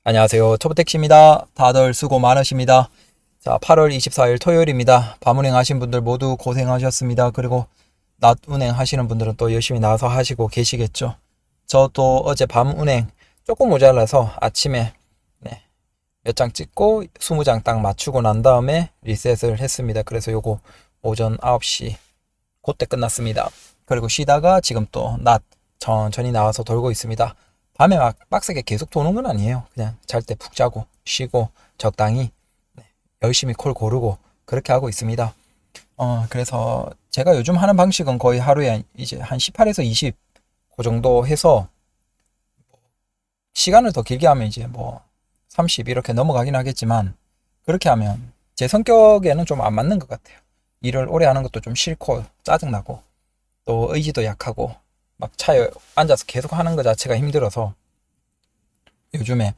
안녕하세요. 터보택시입니다. 다들 수고 많으십니다. 자, 8월 24일 토요일입니다. 밤운행 하신 분들 모두 고생하셨습니다. 그리고 낮 운행 하시는 분들은 또 열심히 나와서 하시고 계시겠죠. 저도 어제 밤 운행 조금 모자라서 아침에 몇 장 찍고 20장 딱 맞추고 난 다음에 리셋을 했습니다. 그래서 요거 오전 9시 그때 끝났습니다. 그리고 쉬다가 지금 또 낮 천천히 나와서 돌고 있습니다. 밤에 막 빡세게 계속 도는 건 아니에요. 그냥 잘 때 푹 자고 쉬고 적당히 열심히 콜 고르고 그렇게 하고 있습니다. 그래서 제가 요즘 하는 방식은 거의 하루에 이제 한 18에서 20 그 정도 해서 시간을 더 길게 하면 이제 뭐 30 이렇게 넘어가긴 하겠지만 그렇게 하면 제 성격에는 좀 안 맞는 것 같아요. 일을 오래 하는 것도 좀 싫고 짜증나고 또 의지도 약하고 막 차에 앉아서 계속 하는 것 자체가 힘들어서 요즘에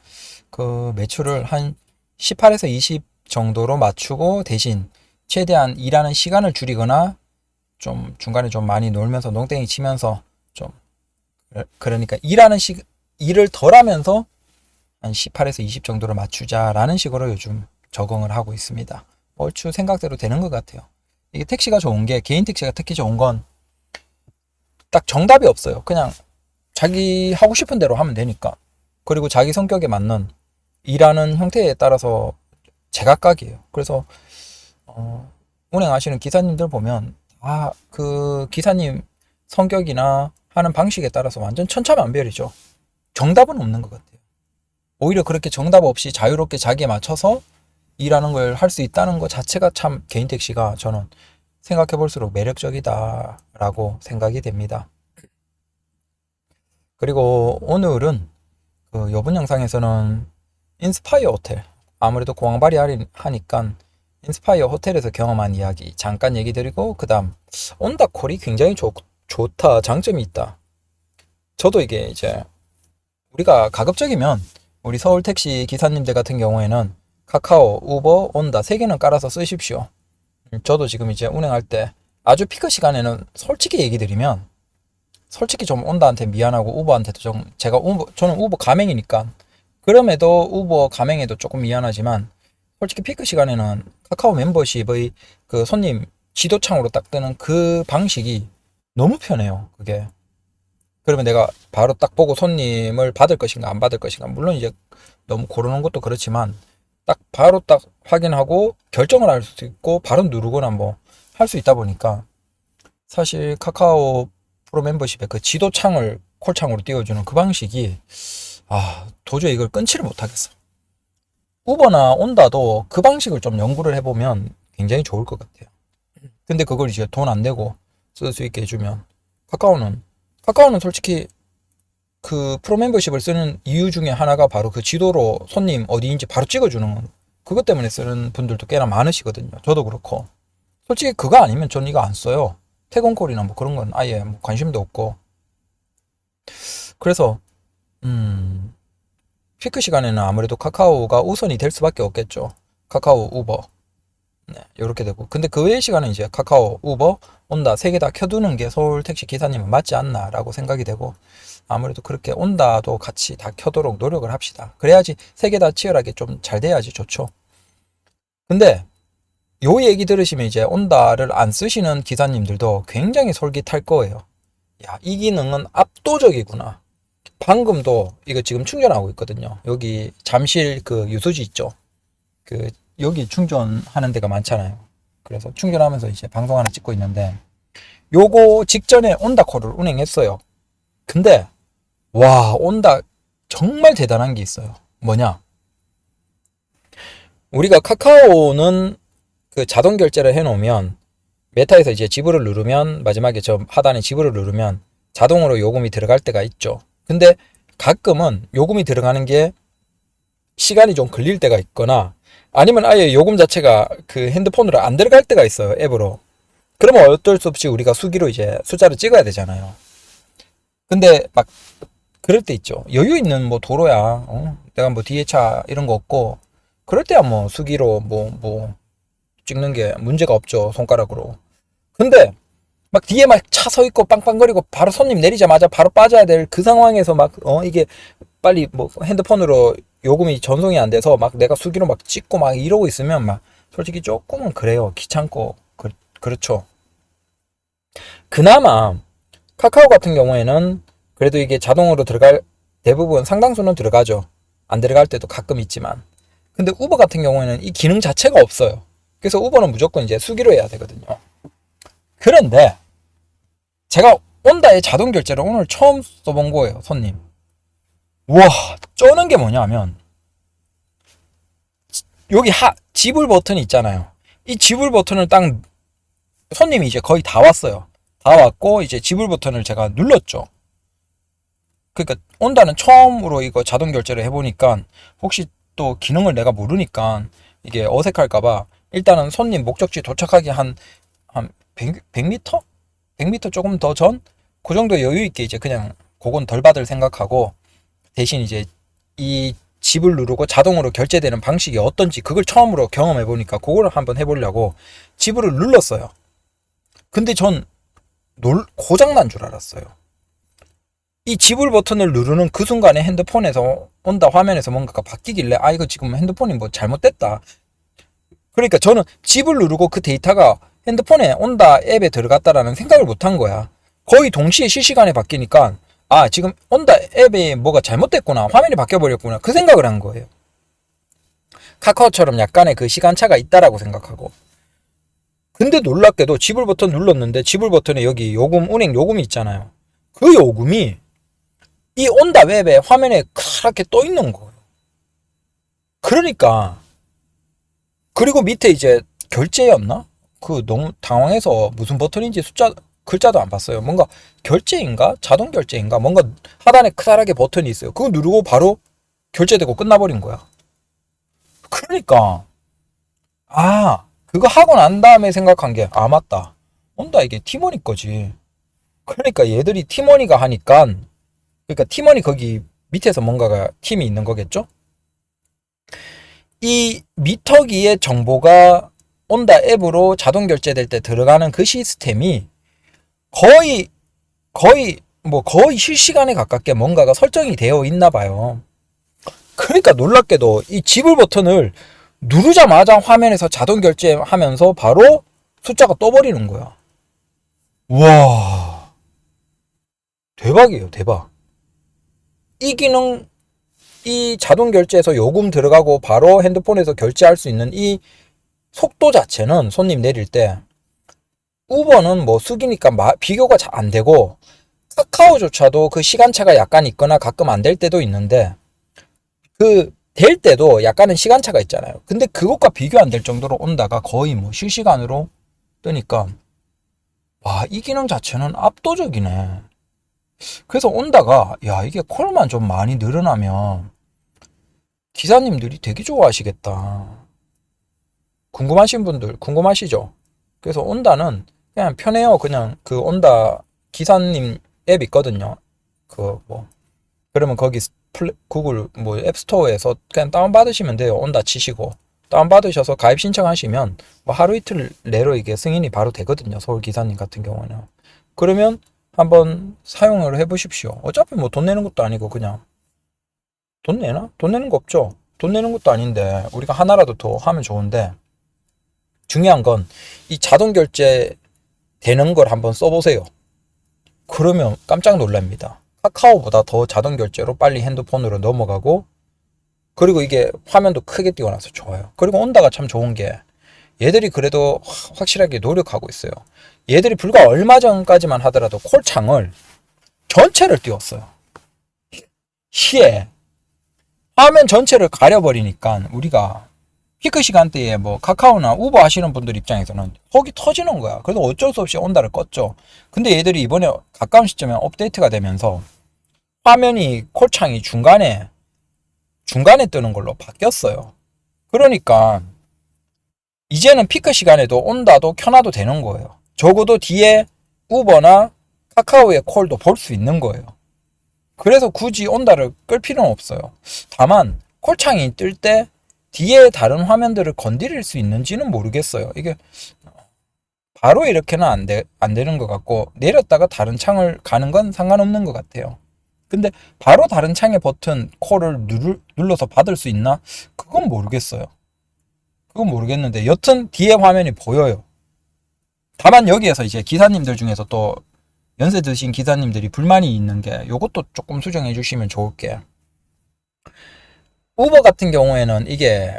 그 매출을 한 18에서 20 정도로 맞추고 대신 최대한 일하는 시간을 줄이거나 좀 중간에 좀 많이 놀면서 농땡이 치면서 좀 그러니까 일을 덜 하면서 한 18에서 20 정도로 맞추자라는 식으로 요즘 적응을 하고 있습니다. 얼추 생각대로 되는 것 같아요. 이게 택시가 좋은 게 개인 택시가 특히 좋은 건 딱 정답이 없어요. 그냥 자기 하고 싶은 대로 하면 되니까. 그리고 자기 성격에 맞는 일하는 형태에 따라서 제각각이에요. 그래서 운행하시는 기사님들 보면 그 기사님 성격이나 하는 방식에 따라서 완전 천차만별이죠. 정답은 없는 것 같아요. 오히려 그렇게 정답 없이 자유롭게 자기에 맞춰서 일하는 걸 할 수 있다는 것 자체가 참 개인 택시가 저는 생각해 볼수록 매력적이다라고 생각이 됩니다. 그리고 오늘은 그 요번 영상에서는 인스파이어 호텔, 아무래도 공항발이 하니까 인스파이어 호텔에서 경험한 이야기 잠깐 얘기 드리고 그 다음 온다콜이 굉장히 좋다, 장점이 있다. 저도 이게 이제 우리가 가급적이면 우리 서울 택시 기사님들 같은 경우에는 카카오, 우버, 온다 세 개는 깔아서 쓰십시오. 저도 지금 이제 운행할 때 아주 피크 시간에는 솔직히 얘기 드리면 솔직히 좀 온다한테 미안하고 우버한테도 좀 제가 저는 우버 가맹이니까 그럼에도 우버 가맹에도 조금 미안하지만 솔직히 피크 시간에는 카카오 멤버십의 그 손님 지도창으로 딱 뜨는 그 방식이 너무 편해요. 그게 그러면 내가 바로 딱 보고 손님을 받을 것인가 안 받을 것인가 물론 이제 너무 고르는 것도 그렇지만 딱 바로 딱 확인하고 결정을 할 수 있고 바로 누르거나 뭐 할 수 있다 보니까 사실 카카오 프로 멤버십의 그 지도창을 콜창으로 띄워주는 그 방식이 도저히 이걸 끊지를 못하겠어. 우버나 온다도 그 방식을 좀 연구를 해보면 굉장히 좋을 것 같아요. 근데 그걸 이제 돈 안 내고 쓸 수 있게 해주면 카카오는 솔직히 그 프로 멤버십을 쓰는 이유 중에 하나가 바로 그 지도로 손님 어디인지 바로 찍어주는 그것 때문에 쓰는 분들도 꽤나 많으시거든요. 저도 그렇고 솔직히 그거 아니면 전 이거 안 써요. 퇴근콜이나 뭐 그런 건 아예 뭐 관심도 없고 그래서 피크 시간에는 아무래도 카카오가 우선이 될 수밖에 없겠죠. 카카오, 우버 이렇게 되고 근데 그 외의 시간은 이제 카카오, 우버, 온다 세 개 다 켜두는 게 서울 택시 기사님은 맞지 않나라고 생각이 되고 아무래도 그렇게 온다도 같이 다 켜도록 노력을 합시다. 그래야지 세 개 다 치열하게 좀 잘 돼야지 좋죠. 근데 요 얘기 들으시면 이제 온다를 안 쓰시는 기사님들도 굉장히 솔깃할 거예요. 야, 이 기능은 압도적이구나. 방금도 이거 지금 충전하고 있거든요. 여기 잠실 그 유소지 있죠. 그 여기 충전하는 데가 많잖아요. 그래서 충전하면서 이제 방송 하나 찍고 있는데 요거 직전에 온다콜을 운행했어요. 근데 와, 온다 정말 대단한 게 있어요. 뭐냐? 우리가 카카오는 그 자동 결제를 해놓으면 메타에서 이제 지불을 누르면 마지막에 저 하단에 지불을 누르면 자동으로 요금이 들어갈 때가 있죠. 근데 가끔은 요금이 들어가는 게 시간이 좀 걸릴 때가 있거나 아니면 아예 요금 자체가 그 핸드폰으로 안 들어갈 때가 있어요. 앱으로. 그러면 어쩔 수 없이 우리가 수기로 이제 숫자를 찍어야 되잖아요. 근데 막 그럴 때 있죠. 여유 있는 뭐 도로야. 내가 뭐 뒤에 차 이런 거 없고 그럴 때야 뭐 수기로 뭐 찍는 게 문제가 없죠. 손가락으로. 근데 막 뒤에 막 차 서 있고 빵빵거리고 바로 손님 내리자마자 바로 빠져야 될 그 상황에서 막 이게 빨리 뭐 핸드폰으로 요금이 전송이 안 돼서 막 내가 수기로 막 찍고 막 이러고 있으면 막 솔직히 조금은 그래요. 귀찮고. 그렇죠. 그나마 카카오 같은 경우에는 그래도 이게 자동으로 들어갈, 대부분 상당수는 들어가죠. 안 들어갈 때도 가끔 있지만. 근데 우버 같은 경우에는 이 기능 자체가 없어요. 그래서 우버는 무조건 이제 수기로 해야 되거든요. 그런데 제가 온다의 자동 결제를 오늘 처음 써본 거예요, 손님. 우와, 쩌는 게 뭐냐면 여기 지불 버튼이 있잖아요. 이 지불 버튼을 딱 손님이 이제 거의 다 왔어요. 다 왔고 이제 지불 버튼을 제가 눌렀죠. 그러니까 온다는 처음으로 이거 자동 결제를 해보니까 혹시 또 기능을 내가 모르니까 이게 어색할까봐 일단은 손님 목적지 도착하기 한 100m? 100m 조금 더 전? 그 정도 여유 있게 이제 그냥 그건 덜 받을 생각하고 대신 이제 이 집을 누르고 자동으로 결제되는 방식이 어떤지 그걸 처음으로 경험해 보니까 그걸 한번 해보려고 지불을 눌렀어요. 근데 전 고장난 줄 알았어요. 이 지불 버튼을 누르는 그 순간에 핸드폰에서 온다 화면에서 뭔가가 바뀌길래 아 이거 지금 핸드폰이 뭐 잘못됐다. 그러니까 저는 지불 누르고 그 데이터가 핸드폰에 온다 앱에 들어갔다라는 생각을 못 한 거야. 거의 동시에 실시간에 바뀌니까 아 지금 온다 앱에 뭐가 잘못됐구나. 화면이 바뀌어버렸구나. 그 생각을 한 거예요. 카카오처럼 약간의 그 시간차가 있다라고 생각하고. 근데 놀랍게도 지불 버튼 눌렀는데 지불 버튼에 여기 요금, 은행 요금이 있잖아요. 그 요금이 이 온다 웹에 화면에 크게 떠 있는 거예요. 그러니까 그리고 밑에 이제 결제였나? 그 너무 당황해서 무슨 버튼인지 글자도 안 봤어요. 뭔가 결제인가? 자동 결제인가? 뭔가 하단에 크다랗게 버튼이 있어요. 그거 누르고 바로 결제되고 끝나버린 거야. 그러니까 그거 하고 난 다음에 생각한 게 맞다. 온다 이게 티머니 거지. 그러니까 얘들이 티머니가 하니까 그러니까 팀원이 거기 밑에서 뭔가가 팀이 있는 거겠죠? 이 미터기의 정보가 온다 앱으로 자동 결제될 때 들어가는 그 시스템이 거의 실시간에 가깝게 뭔가가 설정이 되어 있나 봐요. 그러니까 놀랍게도 이 지불 버튼을 누르자마자 화면에서 자동 결제하면서 바로 숫자가 떠버리는 거야. 우와, 대박이에요, 대박. 이 기능, 이 자동 결제에서 요금 들어가고 바로 핸드폰에서 결제할 수 있는 이 속도 자체는 손님 내릴 때 우버는 뭐 수기니까 비교가 잘 안 되고 카카오조차도 그 시간차가 약간 있거나 가끔 안 될 때도 있는데 그 될 때도 약간은 시간차가 있잖아요. 근데 그것과 비교 안 될 정도로 온다가 거의 뭐 실시간으로 뜨니까 와, 이 기능 자체는 압도적이네. 그래서 온다가 야 이게 콜만 좀 많이 늘어나면 기사님들이 되게 좋아하시겠다. 궁금하신 분들 궁금하시죠? 그래서 온다는 그냥 편해요. 그냥 그 온다 기사님 앱 있거든요. 그 뭐 그러면 거기 구글 뭐 앱스토어에서 그냥 다운받으시면 돼요. 온다 치시고 다운받으셔서 가입 신청하시면 뭐 하루 이틀 내로 이게 승인이 바로 되거든요. 서울 기사님 같은 경우는. 그러면 한번 사용을 해보십시오. 어차피 뭐 돈 내는 것도 아니고 그냥 돈 내나? 돈 내는 거 없죠. 돈 내는 것도 아닌데 우리가 하나라도 더 하면 좋은데 중요한 건 이 자동 결제 되는 걸 한번 써보세요. 그러면 깜짝 놀랍니다. 카카오보다 더 자동 결제로 빨리 핸드폰으로 넘어가고 그리고 이게 화면도 크게 띄워놔서 좋아요. 그리고 온다가 참 좋은 게 얘들이 그래도 확실하게 노력하고 있어요. 얘들이 불과 얼마 전까지만 하더라도 콜창을 전체를 띄웠어요. 시에 화면 전체를 가려버리니까 우리가 피크 시간대에 뭐 카카오나 우버 하시는 분들 입장에서는 속이 터지는 거야. 그래서 어쩔 수 없이 온다를 껐죠. 근데 얘들이 이번에 가까운 시점에 업데이트가 되면서 화면이 콜창이 중간에 뜨는 걸로 바뀌었어요. 그러니까 이제는 피크 시간에도 온다도 켜놔도 되는 거예요. 적어도 뒤에 우버나 카카오의 콜도 볼 수 있는 거예요. 그래서 굳이 온다를 끌 필요는 없어요. 다만 콜창이 뜰 때 뒤에 다른 화면들을 건드릴 수 있는지는 모르겠어요. 이게 바로 이렇게는 안 되는 것 같고 내렸다가 다른 창을 가는 건 상관없는 것 같아요. 근데 바로 다른 창의 버튼 콜을 눌러서 받을 수 있나? 그건 모르겠어요. 그건 모르겠는데 여튼 뒤에 화면이 보여요. 다만 여기에서 이제 기사님들 중에서 또 연세 드신 기사님들이 불만이 있는 게 요것도 조금 수정해 주시면 좋을 게, 우버 같은 경우에는 이게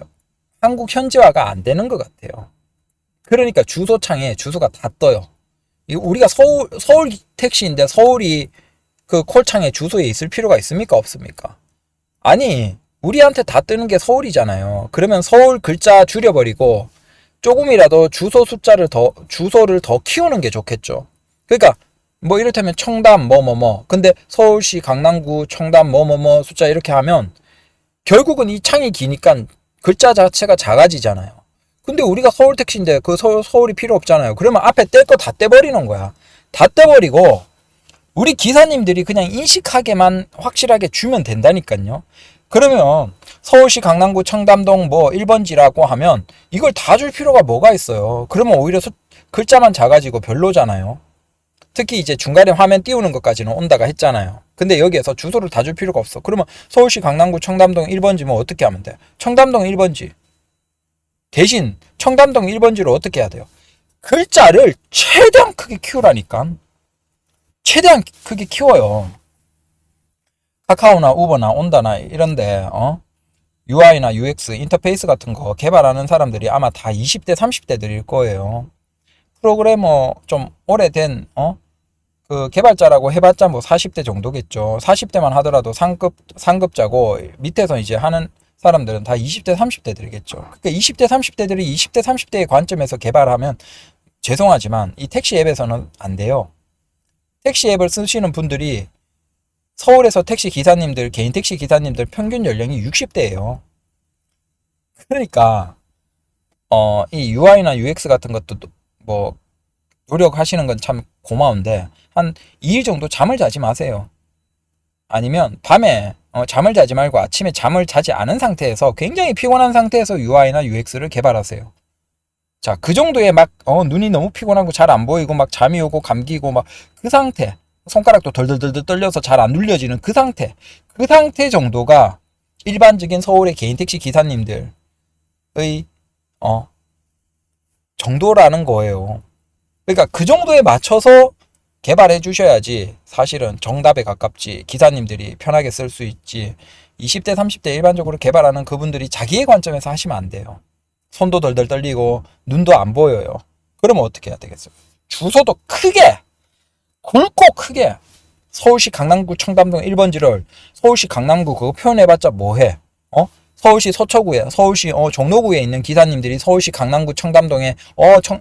한국 현지화가 안 되는 것 같아요. 그러니까 주소창에 주소가 다 떠요. 우리가 서울 택시인데 서울이 그 콜창에 주소에 있을 필요가 있습니까? 없습니까? 아니, 우리한테 다 뜨는 게 서울이잖아요. 그러면 서울 글자 줄여버리고 조금이라도 주소를 더 키우는 게 좋겠죠. 그러니까 뭐 이를테면 청담 뭐뭐뭐, 근데 서울시 강남구 청담 뭐뭐뭐 숫자 이렇게 하면 결국은 이 창이 기니까 글자 자체가 작아지잖아요. 근데 우리가 서울 택시인데 그 서울이 필요 없잖아요. 그러면 앞에 뗄 거 다 떼버리는 거야. 다 떼버리고 우리 기사님들이 그냥 인식하게만 확실하게 주면 된다니까요. 그러면 서울시 강남구 청담동 뭐 1번지라고 하면 이걸 다 줄 필요가 뭐가 있어요. 그러면 오히려 글자만 작아지고 별로잖아요. 특히 이제 중간에 화면 띄우는 것까지는 온다가 했잖아요. 근데 여기에서 주소를 다 줄 필요가 없어. 그러면 서울시 강남구 청담동 1번지 뭐 어떻게 하면 돼? 청담동 1번지. 대신 청담동 1번지로 어떻게 해야 돼요? 글자를 최대한 크게 키우라니까. 최대한 크게 키워요. 카카오나 우버나 온다나 이런데 UI나 UX 인터페이스 같은 거 개발하는 사람들이 아마 다 20대 30대들일 거예요. 프로그래머 좀 오래된 그 개발자라고 해봤자 뭐 40대 정도겠죠. 40대만 하더라도 상급자고 밑에서 이제 하는 사람들은 다 20대 30대들이겠죠. 그러니까 20대 30대들이 20대 30대의 관점에서 개발하면 죄송하지만 이 택시 앱에서는 안 돼요. 택시 앱을 쓰시는 분들이 서울에서 택시 기사님들, 개인 택시 기사님들 평균 연령이 60대예요. 그러니까 이 UI나 UX 같은 것도 뭐 노력하시는 건 참 고마운데 한 2일 정도 잠을 자지 마세요. 아니면 밤에 잠을 자지 말고 아침에 잠을 자지 않은 상태에서 굉장히 피곤한 상태에서 UI나 UX를 개발하세요. 자, 그 정도의 막 눈이 너무 피곤하고 잘 안 보이고 막 잠이 오고 감기고 막 그 상태, 손가락도 덜덜덜덜 떨려서 잘 안 눌려지는 그 상태 정도가 일반적인 서울의 개인 택시 기사님들의 정도라는 거예요. 그러니까 그 정도에 맞춰서 개발해 주셔야지 사실은 정답에 가깝지, 기사님들이 편하게 쓸 수 있지. 20대 30대 일반적으로 개발하는 그분들이 자기의 관점에서 하시면 안 돼요. 손도 덜덜 떨리고 눈도 안 보여요. 그러면 어떻게 해야 되겠어요? 주소도 크게, 굵고 크게, 서울시 강남구 청담동 1번지를 서울시 강남구 그거 표현해봤자 뭐해? 서울시 서초구에, 서울시 종로구에 있는 기사님들이 서울시 강남구 청담동에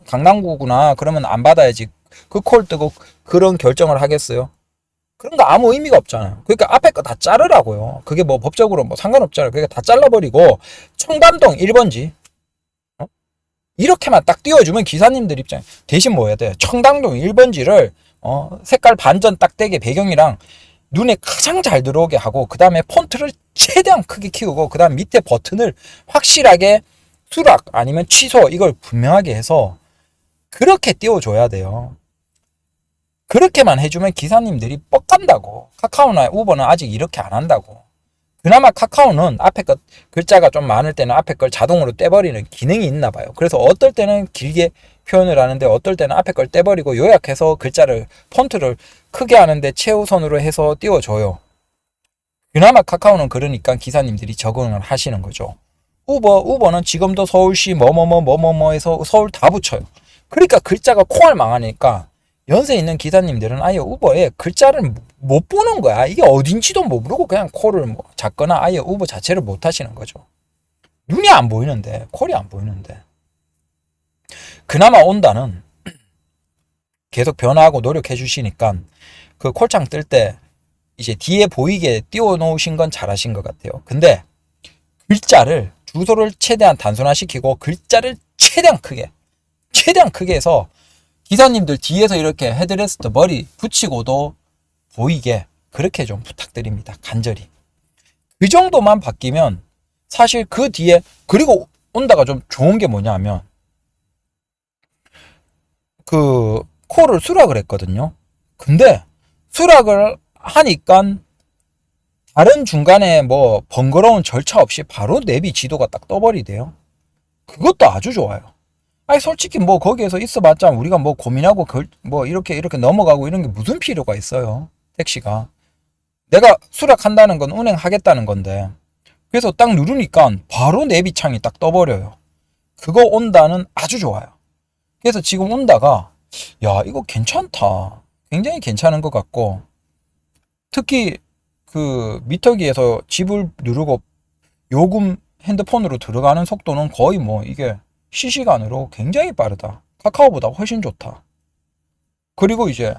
강남구구나 그러면 안 받아야지. 그 콜 뜨고 그런 결정을 하겠어요? 그런 거 아무 의미가 없잖아요. 그러니까 앞에 거 다 자르라고요. 그게 뭐 법적으로 뭐 상관없잖아요. 그러니까 다 잘라버리고 청담동 1번지 이렇게만 딱 띄워주면 기사님들 입장에 대신 뭐 해야 돼? 청담동 1번지를 색깔 반전 딱 되게 배경이랑 눈에 가장 잘 들어오게 하고 그 다음에 폰트를 최대한 크게 키우고 그 다음 밑에 버튼을 확실하게 수락 아니면 취소 이걸 분명하게 해서 그렇게 띄워줘야 돼요. 그렇게만 해주면 기사님들이 뻑간다고. 카카오나 우버는 아직 이렇게 안 한다고. 그나마 카카오는 앞에 것 글자가 좀 많을 때는 앞에 걸 자동으로 떼버리는 기능이 있나 봐요. 그래서 어떨 때는 길게 표현을 하는데 어떨 때는 앞에 걸 떼버리고 요약해서 글자를 폰트를 크게 하는데 최우선으로 해서 띄워줘요. 그나마 카카오는 그러니까 기사님들이 적응을 하시는 거죠. 우버는 지금도 서울시 뭐뭐뭐뭐뭐에서 서울 다 붙여요. 그러니까 글자가 콩알 망하니까 연세 있는 기사님들은 아예 우버에 글자를 못 보는 거야. 이게 어딘지도 모르고 그냥 콜을 뭐 잡거나 아예 우버 자체를 못 하시는 거죠. 눈이 안 보이는데, 콜이 안 보이는데. 그나마 온다는 계속 변화하고 노력해 주시니까 그 콜창 뜰 때 이제 뒤에 보이게 띄워 놓으신 건 잘하신 것 같아요. 근데 주소를 최대한 단순화시키고 글자를 최대한 크게 해서 기사님들 뒤에서 이렇게 헤드레스트 머리 붙이고도 보이게 그렇게 좀 부탁드립니다. 간절히. 그 정도만 바뀌면 사실 그 뒤에 그리고 온다가 좀 좋은 게 뭐냐면 그 콜을 수락을 했거든요. 근데 수락을 하니까 다른 중간에 뭐 번거로운 절차 없이 바로 내비 지도가 딱 떠버리대요. 그것도 아주 좋아요. 아니 솔직히 뭐 거기에서 있어봤자 우리가 뭐 고민하고 뭐 이렇게 넘어가고 이런 게 무슨 필요가 있어요. 택시가. 내가 수락한다는 건 운행하겠다는 건데. 그래서 딱 누르니까 바로 내비창이 딱 떠버려요. 그거 온다는 아주 좋아요. 그래서 지금 온다가 야 이거 괜찮다. 굉장히 괜찮은 것 같고 특히 그 미터기에서 집을 누르고 요금 핸드폰으로 들어가는 속도는 거의 뭐 이게 실시간으로 굉장히 빠르다. 카카오보다 훨씬 좋다. 그리고 이제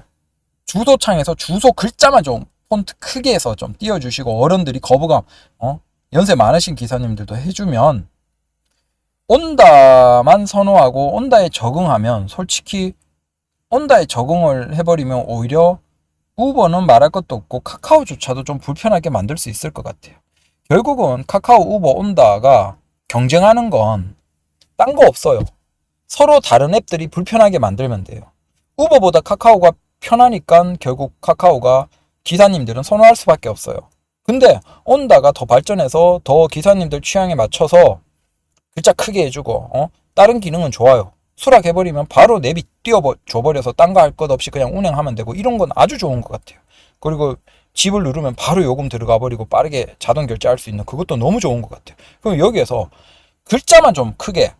주소창에서 주소 글자만 좀 폰트 크게 해서 좀 띄워주시고 어른들이 거부감 연세 많으신 기사님들도 해주면 온다만 선호하고 온다에 적응하면 솔직히 온다에 적응을 해버리면 오히려 우버는 말할 것도 없고 카카오조차도 좀 불편하게 만들 수 있을 것 같아요. 결국은 카카오, 우버, 온다가 경쟁하는 건 딴 거 없어요. 서로 다른 앱들이 불편하게 만들면 돼요. 우버보다 카카오가 편하니까 결국 카카오가 기사님들은 선호할 수밖에 없어요. 근데 온다가 더 발전해서 더 기사님들 취향에 맞춰서 글자 크게 해주고 다른 기능은 좋아요. 수락해버리면 바로 내비 띄워줘버려서 딴 거 할 것 없이 그냥 운행하면 되고 이런 건 아주 좋은 것 같아요. 그리고 집을 누르면 바로 요금 들어가 버리고 빠르게 자동 결제할 수 있는 그것도 너무 좋은 것 같아요. 그럼 여기에서 글자만 좀 크게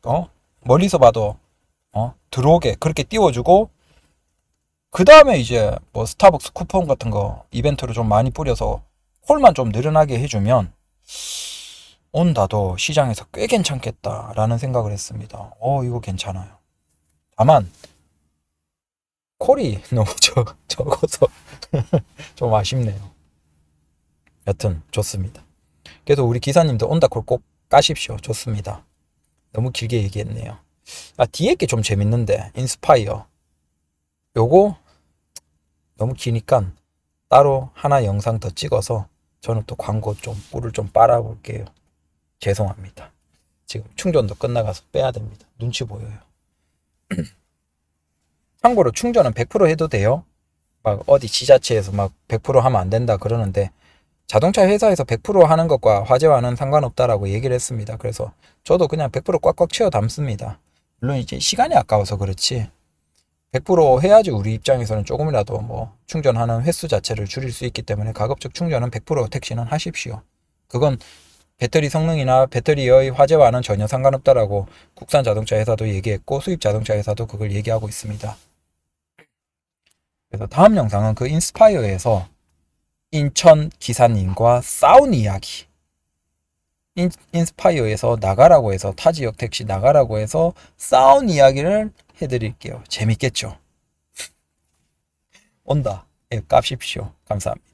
확 멀리서 봐도 들어오게 그렇게 띄워주고 그 다음에 이제 뭐 스타벅스 쿠폰 같은 거 이벤트로 좀 많이 뿌려서 콜만 좀 늘어나게 해주면 온다도 시장에서 꽤 괜찮겠다라는 생각을 했습니다. 이거 괜찮아요. 다만 콜이 너무 적어서 좀 아쉽네요. 여튼 좋습니다. 그래서 우리 기사님도 온다 콜 꼭 까십시오. 좋습니다. 너무 길게 얘기했네요. 뒤에 게 좀 재밌는데 인스파이어 요거 너무 기니까 따로 하나 영상 더 찍어서 저는 또 광고 좀 꿀을 좀 빨아볼게요. 죄송합니다. 지금 충전도 끝나가서 빼야 됩니다. 눈치 보여요. 참고로 충전은 100% 해도 돼요. 막 어디 지자체에서 막 100% 하면 안 된다 그러는데 자동차 회사에서 100% 하는 것과 화재와는 상관없다라고 얘기를 했습니다. 그래서 저도 그냥 100% 꽉꽉 채워 담습니다. 물론 이제 시간이 아까워서 그렇지 100% 해야지 우리 입장에서는 조금이라도 뭐 충전하는 횟수 자체를 줄일 수 있기 때문에 가급적 충전은 100% 택시는 하십시오. 그건 배터리 성능이나 배터리의 화재와는 전혀 상관없다라고 국산 자동차 회사도 얘기했고 수입 자동차 회사도 그걸 얘기하고 있습니다. 그래서 다음 영상은 그 인스파이어에서 인천 기사님과 싸운 이야기 인스파이어에서 나가라고 해서 타 지역 택시 나가라고 해서 싸운 이야기를 해드릴게요. 재밌겠죠? 온다. 예, 깝십시오. 감사합니다.